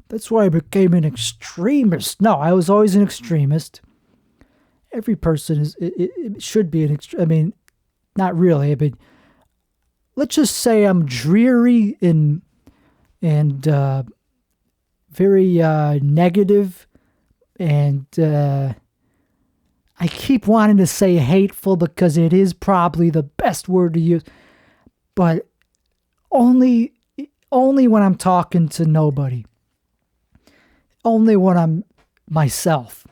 That's why I became an extremist. No, I was always an extremist. Every person it should be an extreme. I mean, not really. I mean, let's just say I'm dreary and very negative, and I keep wanting to say hateful because it is probably the best word to use, but only when I'm talking to nobody. Only when I'm myself.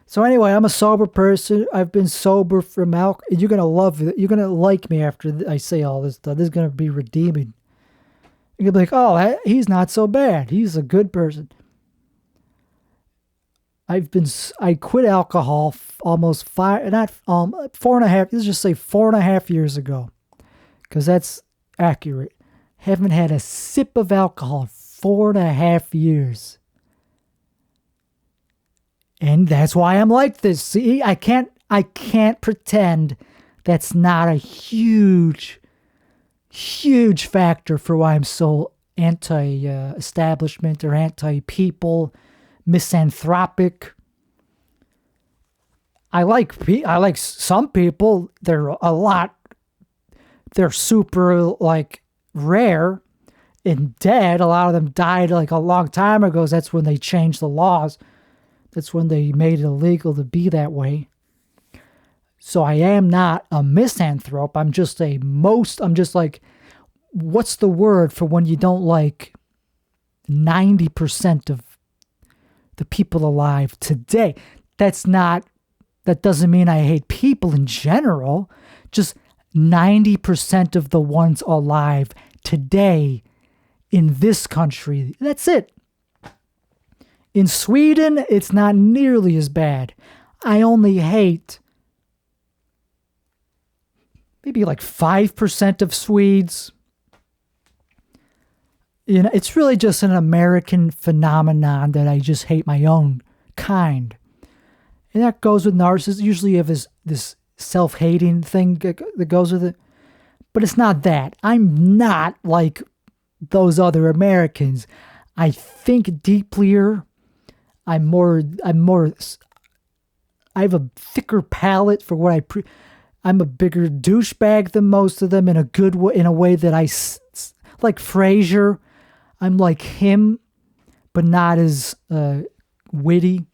So anyway, I'm a sober person. I've been sober from alcohol. You're going to love it. You're going to like me after I say all this stuff. This is going to be redeeming. You're going to be like, oh, he's not so bad. He's a good person. I quit alcohol almost 4.5, let's just say 4.5 years ago. Because that's accurate. Haven't had a sip of alcohol in 4.5 years. And that's why I'm like this. See, I can't pretend that's not a huge, huge factor for why I'm so anti-establishment or anti-people, misanthropic. I like some people. They're super like rare and dead. A lot of them died like a long time ago. That's when they changed the laws. That's when they made it illegal to be that way. So I am not a misanthrope. I'm just like, what's the word for when you don't like 90% of the people alive today. That doesn't mean I hate people in general. Just 90% of the ones alive today in this country. That's it. In Sweden, it's not nearly as bad. I only hate maybe like 5% of Swedes. You know, it's really just an American phenomenon that I just hate my own kind. And that goes with narcissists. Usually you have this self-hating thing that goes with it. But it's not that. I'm not like those other Americans. I think deeplier. I have a thicker palate for what I'm a bigger douchebag than most of them in a good way, in a way that like Frasier. I'm like him, but not as witty.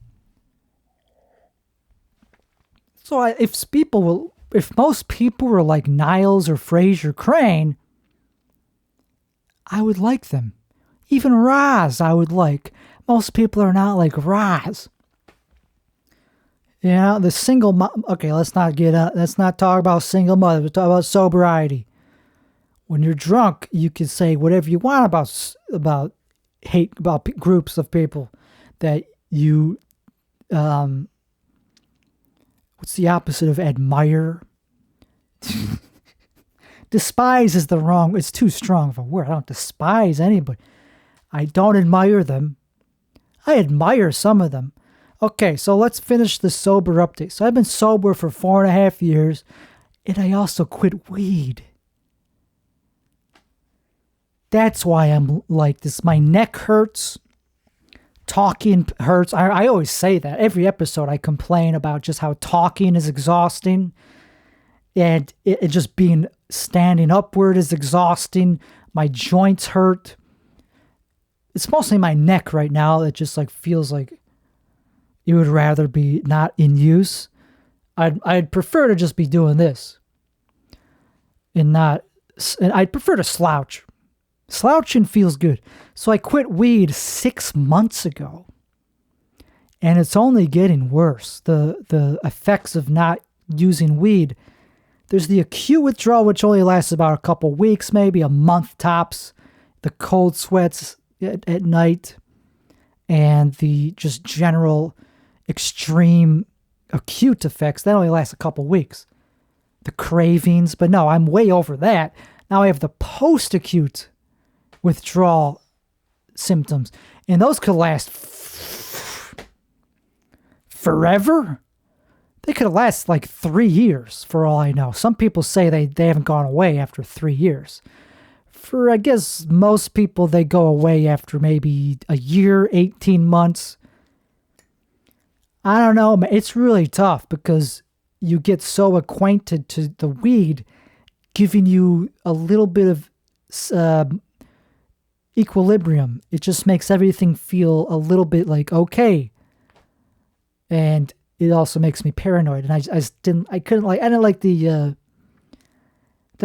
So if most people were like Niles or Frasier Crane, I would like them. Even Roz, I would like. Most people are not like Roz. Yeah, the single mom. Okay, let's not talk about single mother. Let's talk about sobriety. When you're drunk, you can say whatever you want about hate, about groups of people that you, what's the opposite of admire? Despise is it's too strong of a word. I don't despise anybody. I don't admire them. I admire some of them. Okay, so let's finish the sober update. So I've been sober for 4.5 years, and I also quit weed. That's why I'm like this. My neck hurts. Talking hurts. I always say that. Every episode I complain about just how talking is exhausting. And it just being standing upward is exhausting. My joints hurt. It's mostly my neck right now that just like feels like it would rather be not in use. I'd prefer to just be doing this. And I'd prefer to slouch. Slouching feels good. So I quit weed 6 months ago. And it's only getting worse. The effects of not using weed. There's the acute withdrawal, which only lasts about a couple weeks, maybe a month tops. The cold sweats at night. And the just general extreme acute effects, that only lasts a couple weeks. The cravings, but no, I'm way over that. Now I have the post-acute withdrawal symptoms, and those could last forever. They could last like 3 years for all I know. Some people say they haven't gone away after 3 years. For, I guess, most people, they go away after maybe a year, 18 months. I don't know. It's really tough because you get so acquainted to the weed giving you a little bit of equilibrium. It just makes everything feel a little bit like okay. And it also makes me paranoid. And I didn't like the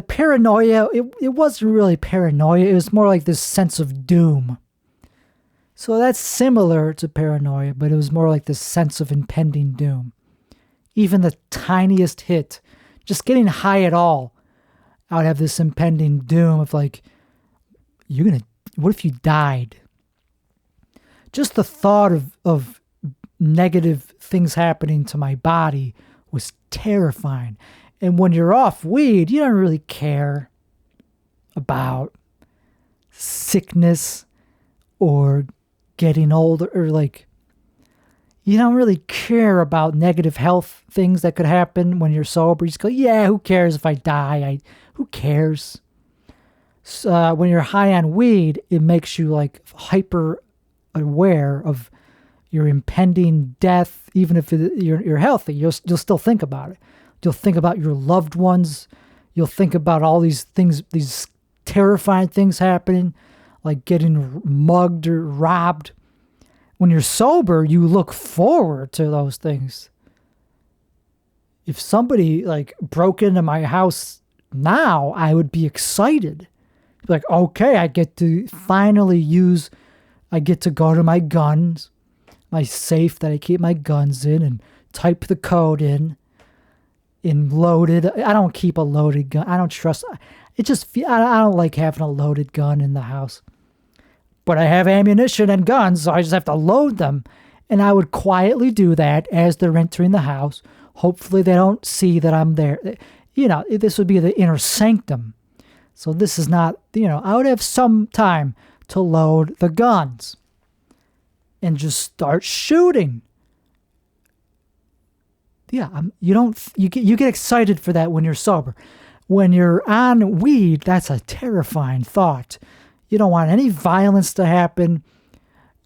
paranoia. It wasn't really paranoia. It was more like this sense of doom. So that's similar to paranoia, but it was more like this sense of impending doom. Even the tiniest hit, just getting high at all, I would have this impending doom of like, what if you died? Just the thought of negative things happening to my body was terrifying. And when you're off weed, you don't really care about sickness or getting older, or like, you don't really care about negative health things that could happen when you're sober. You just go, yeah, who cares if I die? Who cares? So, when you're high on weed, it makes you like hyper aware of your impending death. Even if you're healthy, you'll still think about it. You'll think about your loved ones. You'll think about all these things, these terrifying things happening, like getting mugged or robbed. When you're sober, you look forward to those things. If somebody like broke into my house now, I would be excited. Like, okay, I get to finally use I get to go to my guns, my safe that I keep my guns in, and type the code in loaded. I don't keep a loaded gun. I don't trust. It just, I don't like having a loaded gun in the house. But I have ammunition and guns, so I just have to load them. And I would quietly do that as they're entering the house. Hopefully they don't see that I'm there. This would be the inner sanctum. So this is not, I would have some time to load the guns and just start shooting. Yeah, you get excited for that when you're sober. When you're on weed, that's a terrifying thought. You don't want any violence to happen.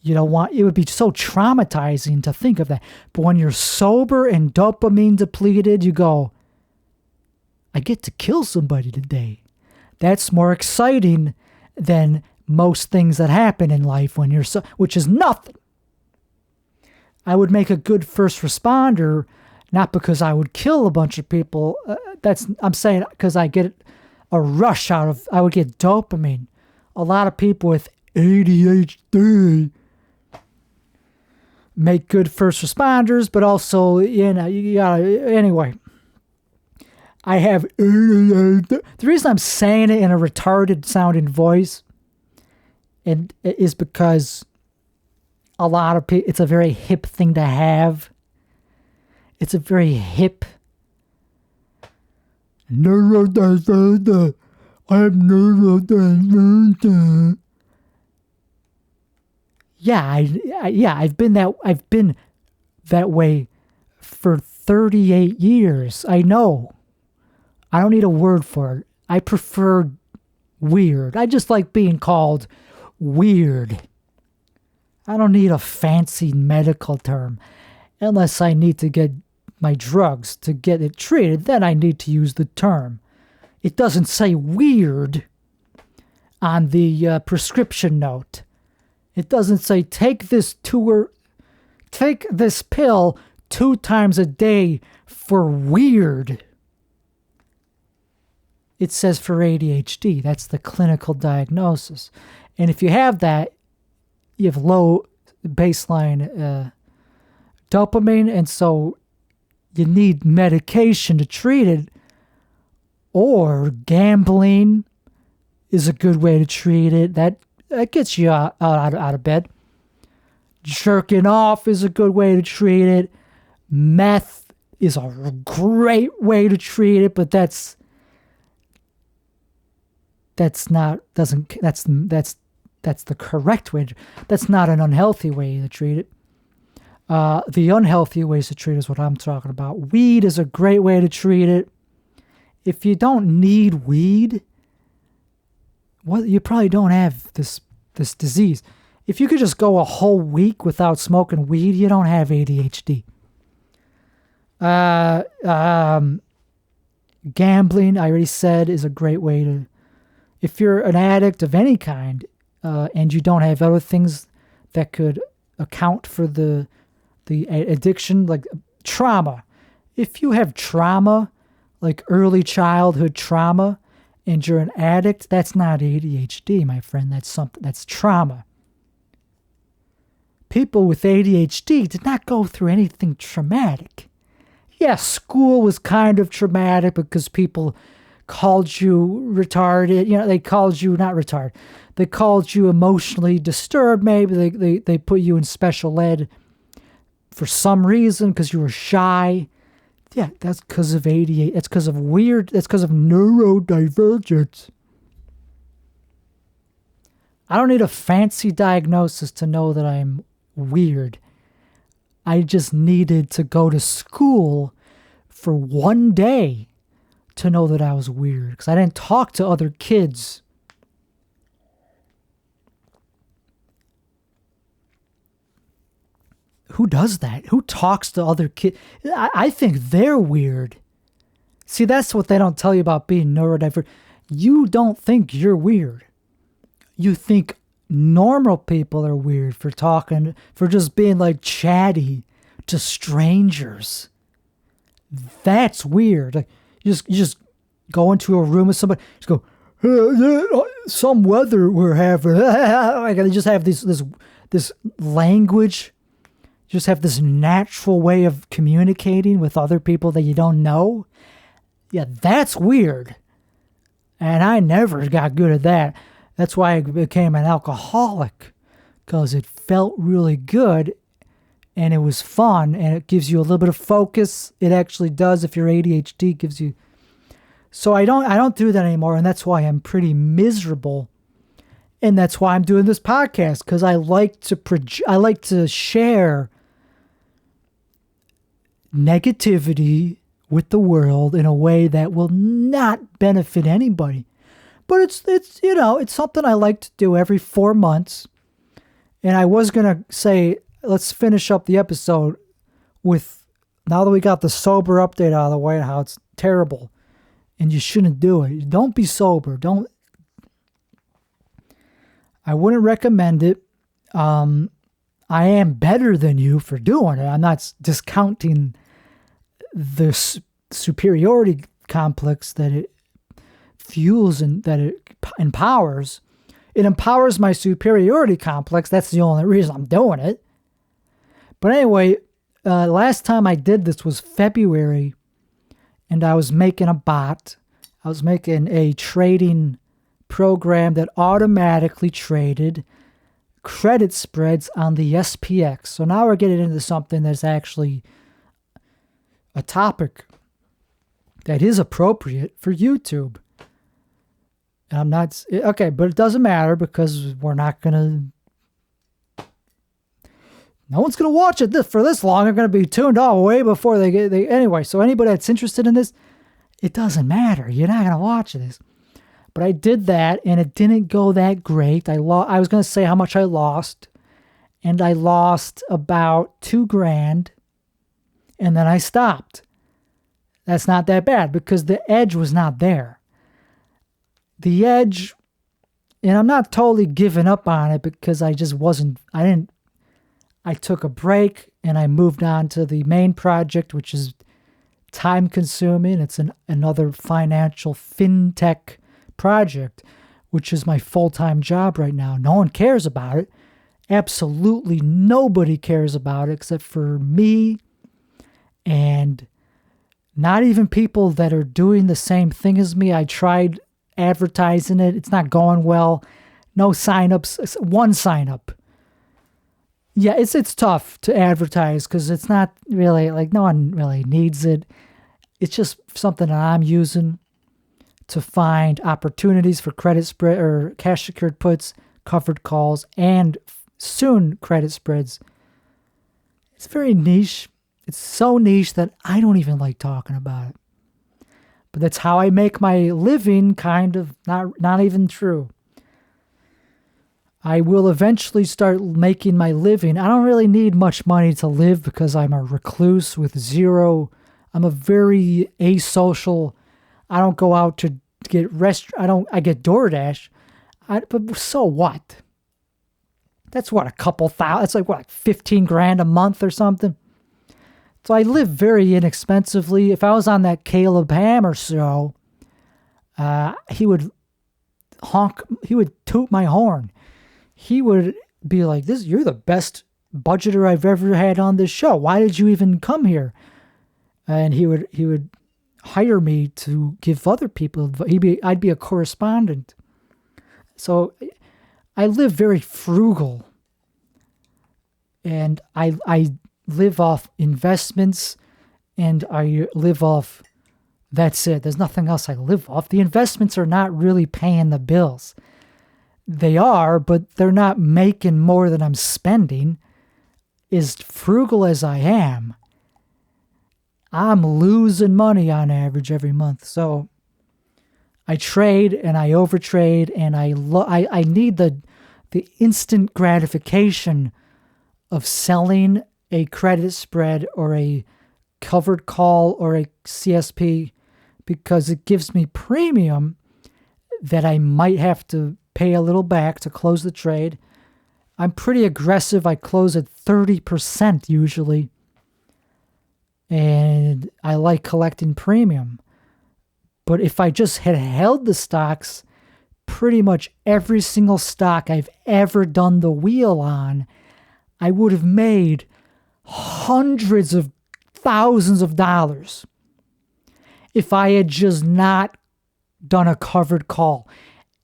It would be so traumatizing to think of that. But when you're sober and dopamine depleted, you go, I get to kill somebody today. That's more exciting than most things that happen in life when you're which is nothing. I would make a good first responder, not because I would kill a bunch of people. I'm saying because I get a rush I would get dopamine. A lot of people with ADHD make good first responders, but also, you gotta, anyway. I have, the reason I'm saying it in a retarded sounding voice is because a lot of people, it's a very hip thing to have. It's a very hip. Neurodivergent. I'm neurodivergent. Yeah, I've been that way for 38 years. I know. I don't need a word for it. I prefer weird. I just like being called weird. I don't need a fancy medical term. Unless I need to get my drugs to get it treated, then I need to use the term. It doesn't say weird on the prescription note. It doesn't say take this pill 2 times a day for weird. It says for ADHD. That's the clinical diagnosis. And if you have that, you have low baseline dopamine, and so you need medication to treat it. Or gambling is a good way to treat it. That gets you out of bed. Jerking off is a good way to treat it. Meth is a great way to treat it, but that's the correct way. That's not an unhealthy way to treat it. The unhealthy ways to treat it is what I'm talking about. Weed is a great way to treat it. If you don't need weed, you probably don't have this disease. If you could just go a whole week without smoking weed, you don't have ADHD. Gambling, I already said, is a great way to... If you're an addict of any kind, and you don't have other things that could account for the addiction, like trauma. If you have trauma, like early childhood trauma, and you're an addict, that's not ADHD, my friend. That's trauma. People with ADHD did not go through anything traumatic. Yeah, school was kind of traumatic because people called you retarded. They called you not retarded. They called you emotionally disturbed. Maybe they put you in special ed for some reason because you were shy. Yeah, that's because of ADHD. That's because of that's because of neurodivergence. I don't need a fancy diagnosis to know that I'm weird. I just needed to go to school for one day to know that I was weird because I didn't talk to other kids. Who does that? Who talks to other kids? I think they're weird. See, that's what they don't tell you about being neurodivergent. You don't think you're weird. You think normal people are weird for talking, for just being like chatty to strangers. That's weird. Like you just go into a room with somebody, just go, some weather we're having. Like they just have this this language. You just have this natural way of communicating with other people that you don't know. Yeah, that's weird. And I never got good at that. That's why I became an alcoholic, because it felt really good and it was fun and it gives you a little bit of focus. It actually does. If you're ADHD, gives you. So I don't do that anymore, and that's why I'm pretty miserable. And that's why I'm doing this podcast, because I like to share negativity with the world in a way that will not benefit anybody. But it's something I like to do every 4 months. And I was going to say, let's finish up the episode with, now that we got the sober update out of the way, how it's terrible and you shouldn't do it. Don't be sober. I wouldn't recommend it. I am better than you for doing it. I'm not discounting the superiority complex that it fuels and that it empowers. It empowers my superiority complex. That's the only reason I'm doing it. But anyway, last time I did this was February, and I was making a bot. I was making a trading program that automatically traded credit spreads on the SPX. So now we're getting into something that's actually a topic that is appropriate for YouTube. And I'm not, okay, but it doesn't matter because we're not going to, no one's going to watch it for this long. They're going to be tuned off way before anyway. So anybody that's interested in this, it doesn't matter. You're not going to watch this. But I did that and it didn't go that great. I was going to say how much I lost, and I lost about $2,000, and then I stopped. That's not that bad because the edge was not there. The edge, and I'm not totally giving up on it because I took a break and I moved on to the main project, which is time consuming. It's another financial fintech project, which is my full-time job right now. No one cares about it. Absolutely nobody cares about it except for me, and not even people that are doing the same thing as me. I tried advertising it. It's not going well. No signups. One sign-up. Yeah, it's tough to advertise because it's not really, like, no one really needs it. It's just something that I'm using to find opportunities for credit spread or cash secured puts, covered calls, and soon credit spreads. It's very niche. It's so niche that I don't even like talking about it. But that's how I make my living, kind of, not even true. I will eventually start making my living. I don't really need much money to live because I'm a recluse with zero. I'm a very asocial. I don't go out to get I get DoorDash. But so what? That's what, a couple thousand. It's like what, $15,000 a month or something. So I live very inexpensively. If I was on that Caleb Hammer show, he would toot my horn. He would be like, you're the best budgeter I've ever had on this show. Why did you even come here? And he would hire me to give other people. I'd be a correspondent. So I live very frugal, and I live off investments, and I live off, that's it. There's nothing else I live off. The investments are not really paying the bills. They are, but they're not making more than I'm spending. As frugal as I am, I'm losing money on average every month. So I trade and I overtrade, and I need the instant gratification of selling a credit spread or a covered call or a CSP, because it gives me premium that I might have to pay a little back to close the trade. I'm pretty aggressive. I close at 30% usually. And I like collecting premium. But if I just had held the stocks pretty much every single stock I've ever done the wheel on, I would have made hundreds of thousands of dollars if I had just not done a covered call.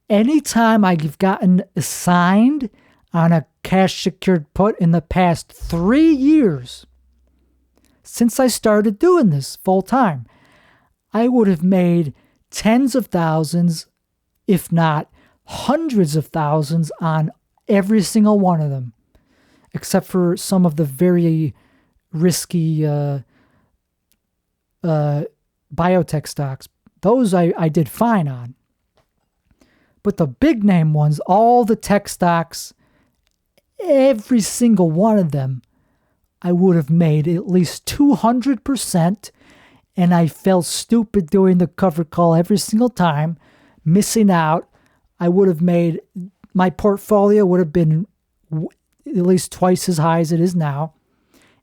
Anytime I've gotten assigned on a cash secured put in the past 3 years, since I started doing this full time, I would have made tens of thousands, if not hundreds of thousands, on every single one of them, except for some of the very risky biotech stocks. Those I did fine on. But the big name ones, all the tech stocks, every single one of them, I would have made at least 200%, and I felt stupid doing the cover call every single time, missing out. I would have made, my portfolio would have been at least twice as high as it is now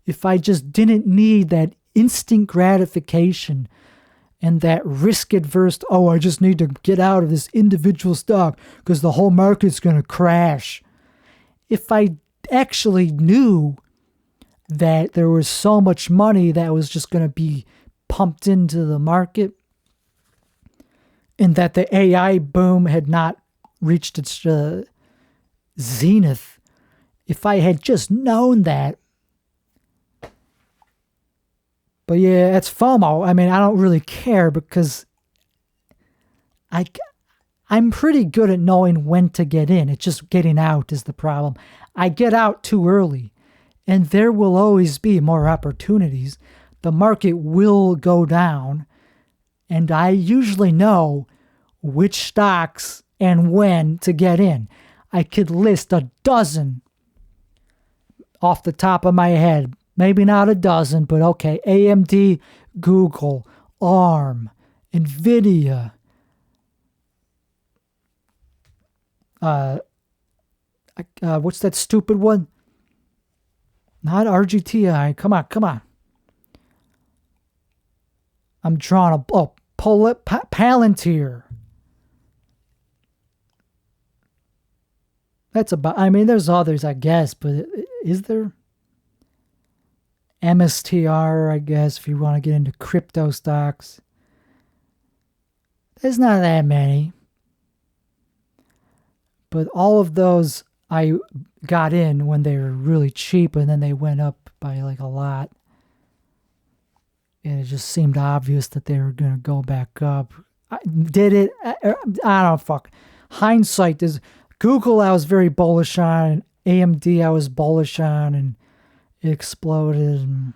if I just didn't need that instant gratification and that risk-adverse, I just need to get out of this individual stock because the whole market's going to crash. If I actually knew that there was so much money that was just going to be pumped into the market and that the AI boom had not reached its zenith, if I had just known that. But yeah, it's FOMO. I mean, I don't really care because I'm pretty good at knowing when to get in. It's just getting out is the problem. I get out too early, and there will always be more opportunities. The market will go down, and I usually know which stocks and when to get in. I could list a dozen off the top of my head. Maybe not a dozen, but okay. AMD, Google, ARM, NVIDIA, what's that stupid one? Not RGTI. Come on. I'm drawing Palantir. That's about, I mean, there's others, I guess, but is there? MSTR, I guess, if you want to get into crypto stocks. There's not that many. But all of those I got in when they were really cheap, and then they went up by like a lot. And it just seemed obvious that they were going to go back up. Did it? I don't fuck. Hindsight is Google I was very bullish on, and AMD I was bullish on, and it exploded. And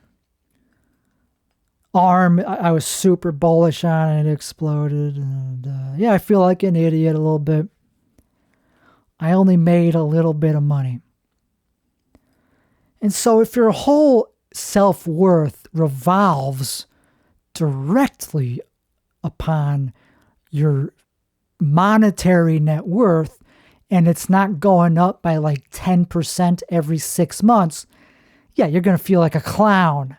ARM I was super bullish on, and it exploded. And yeah, I feel like an idiot a little bit. I only made a little bit of money. And so if your whole self-worth revolves directly upon your monetary net worth, and it's not going up by like 10% every 6 months, yeah, you're going to feel like a clown.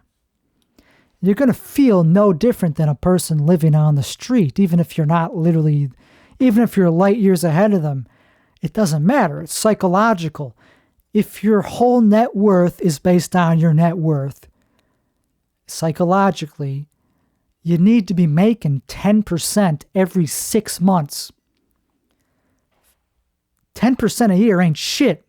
You're going to feel no different than a person living on the street, even if you're not literally, even if you're light years ahead of them. It doesn't matter. It's psychological. If your whole net worth is based on your net worth, psychologically, you need to be making 10% every 6 months. 10% a year ain't shit.